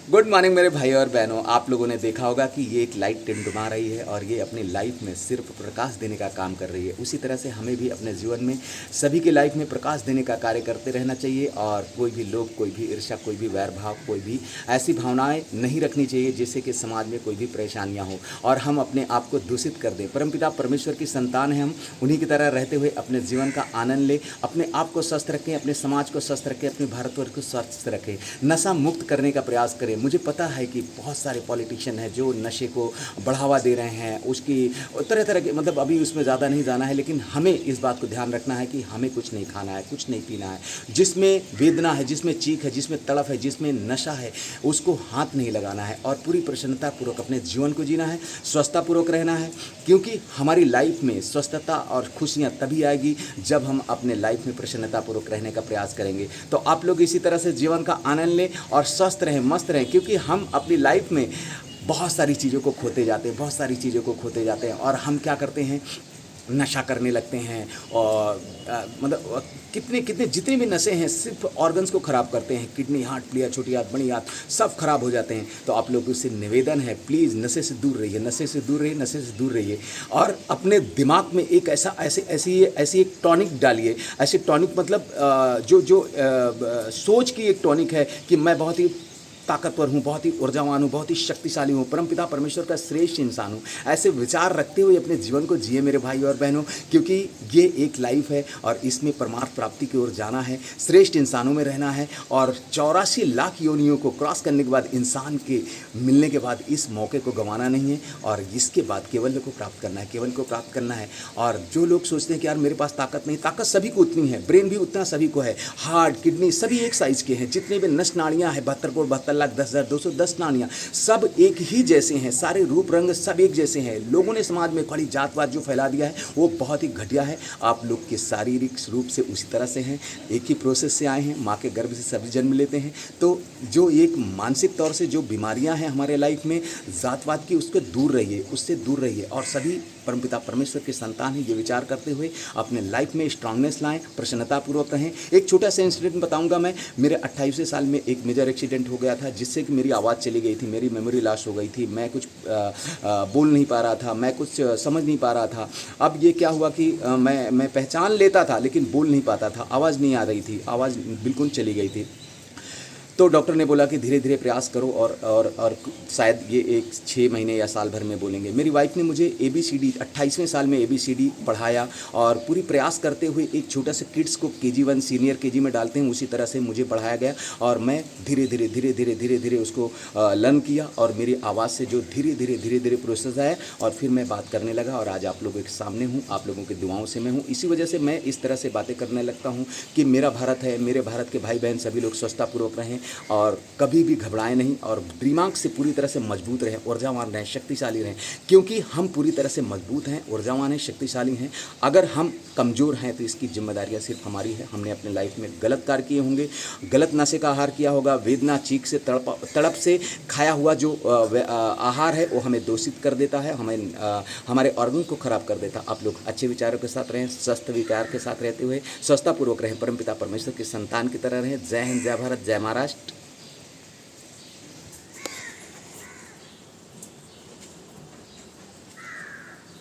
Good morning मेरे भाई और बहनों। आप लोगों ने देखा होगा कि ये एक लाइट टिमटिमा रही है और ये अपनी लाइफ में सिर्फ प्रकाश देने का काम कर रही है। उसी तरह से हमें भी अपने जीवन में सभी की लाइफ में प्रकाश देने का कार्य करते रहना चाहिए और कोई भी लोग, कोई भी ईर्ष्या, कोई भी वैर भाव, कोई भी ऐसी भावनाएं नहीं रखनी चाहिए जिससे कि समाज में कोई भी परेशानियां हो और हम अपने आप को दूषित कर दें। परमपिता परमेश्वर की संतान है हम, उन्हीं की तरह रहते हुए अपने जीवन का आनंद लें, अपने आप को स्वस्थ रखें, अपने समाज को स्वस्थ रखें, अपने भारतवर्ष को स्वस्थ रखें, नशा मुक्त करने का प्रयास करें। मुझे पता है कि बहुत सारे पॉलिटिशियन हैं जो नशे को बढ़ावा दे रहे हैं, उसकी तरह तरह के, मतलब अभी उसमें ज़्यादा नहीं जाना है, लेकिन हमें इस बात को ध्यान रखना है कि हमें कुछ नहीं खाना है, कुछ नहीं पीना है। जिसमें वेदना है, जिसमें चीख है, जिसमें तड़प है, जिसमें नशा है, उसको हाथ नहीं लगाना है और पूरी प्रसन्नतापूर्वक अपने जीवन को जीना है, स्वस्थतापूर्वक रहना है। क्योंकि हमारी लाइफ में स्वस्थता और खुशियाँ तभी आएगी जब हम अपने लाइफ में प्रसन्नतापूर्वक रहने का प्रयास करेंगे। तो आप लोग इसी तरह से जीवन का आनंद लें और स्वस्थ रहें, मस्त रहें, क्योंकि हम अपनी लाइफ में बहुत सारी चीज़ों को खोते जाते हैं, बहुत सारी चीज़ों को खोते जाते हैं और हम क्या करते हैं, नशा करने लगते हैं और मतलब कितने कितने जितने भी नशे हैं सिर्फ ऑर्गन्स को ख़राब करते हैं। किडनी, हार्ट, प्लिया, छोटी आंत, बड़ी आंत सब खराब हो जाते हैं। तो आप लोगों से निवेदन है, प्लीज़ नशे से दूर रहिए, नशे से दूर रहिए, नशे से दूर रहिए और अपने दिमाग में एक ऐसी एक टॉनिक डालिए। ऐसे टॉनिक मतलब सोच की एक टॉनिक है कि मैं बहुत ही ताकतवर हूँ, बहुत ही ऊर्जावान हूँ, बहुत ही शक्तिशाली हूँ, परमपिता परमेश्वर का श्रेष्ठ इंसान हूँ। ऐसे विचार रखते हुए अपने जीवन को जिए मेरे भाई और बहनों, क्योंकि ये एक लाइफ है और इसमें परमार्थ प्राप्ति की ओर जाना है, श्रेष्ठ इंसानों में रहना है और 84 लाख योनियों को क्रॉस करने के बाद, इंसान के मिलने के बाद इस मौके को गंवाना नहीं है और इसके बाद केवल को प्राप्त करना है, केवल को प्राप्त करना है। और जो लोग सोचते हैं कि यार मेरे पास ताकत नहीं, ताकत सभी को उतनी है, ब्रेन भी उतना सभी को है, हार्ट, किडनी सभी एक साइज के हैं, जितने भी नस नाड़ियाँ हैं 72,72,10,210 नाड़ियाँ सब एक ही जैसे हैं, सारे रूप रंग सब एक जैसे हैं। लोगों ने समाज में खड़ी जातवाद जो फैला दिया है वो बहुत ही घटिया है। आप लोग के शारीरिक रूप से उसी तरह से हैं, एक ही प्रोसेस से आए हैं, माँ के गर्भ से सभी जन्म लेते हैं। तो जो एक मानसिक तौर से जो बीमारियां हैं हमारे लाइफ में जातवाद की, उसके दूर रहिए, उससे दूर रहिए और सभी परमपिता परमेश्वर के संतान हैं, ये विचार करते हुए अपने लाइफ में स्ट्रांगनेस लाएं, प्रसन्नतापूर्वक रहें। एक छोटा सा इंसिडेंट बताऊंगा मैं। मेरे 28वें साल में एक मेजर एक्सीडेंट हो गया था जिससे कि मेरी आवाज़ चली गई थी, मेरी मेमोरी लॉस हो गई थी, मैं कुछ बोल नहीं पा रहा था, मैं कुछ समझ नहीं पा रहा था। अब ये क्या हुआ कि मैं पहचान लेता था लेकिन बोल नहीं पाता था, आवाज़ नहीं आ रही थी, आवाज़ बिल्कुल चली गई थी। तो डॉक्टर ने बोला कि धीरे धीरे प्रयास करो और शायद ये एक 6 महीने या साल भर में बोलेंगे। मेरी वाइफ ने मुझे ABCD 28वें साल में ABCD पढ़ाया और पूरी प्रयास करते हुए एक छोटा सा किड्स को KG1 सीनियर KG में डालते हैं उसी तरह से मुझे पढ़ाया गया और मैं धीरे धीरे उसको लर्न किया और मेरी आवाज़ से जो धीरे धीरे प्रोसेस आया और फिर मैं बात करने लगा और आज आप लोगों के सामने हूँ, आप लोगों की दुआओं से मैं हूँ। इसी वजह से मैं इस तरह से बातें करने लगता हूँ कि मेरा भारत है, मेरे भारत के भाई बहन सभी लोग स्वस्थतापूर्वक रहें और कभी भी घबराएं नहीं और दिमाग से पूरी तरह से मजबूत रहें, ऊर्जावान रहें, शक्तिशाली रहें, क्योंकि हम पूरी तरह से मजबूत हैं, ऊर्जावान हैं, शक्तिशाली हैं। अगर हम कमज़ोर हैं तो इसकी जिम्मेदारियां सिर्फ हमारी है। हमने अपने लाइफ में गलत कार्य किए होंगे, गलत नशे का आहार किया होगा, वेदना, चीख से तड़प से खाया हुआ जो आहार है वो हमें दूषित कर देता है, हमारे ऑर्गन को खराब कर देता। आप लोग अच्छे विचारों के साथ रहें, स्वस्थ विचार के साथ रहते हुए स्वस्थतापूर्वक रहें, परमपिता परमेश्वर के संतान की तरह रहें। जय हिंद, जय भारत, जय महाराष्ट्र।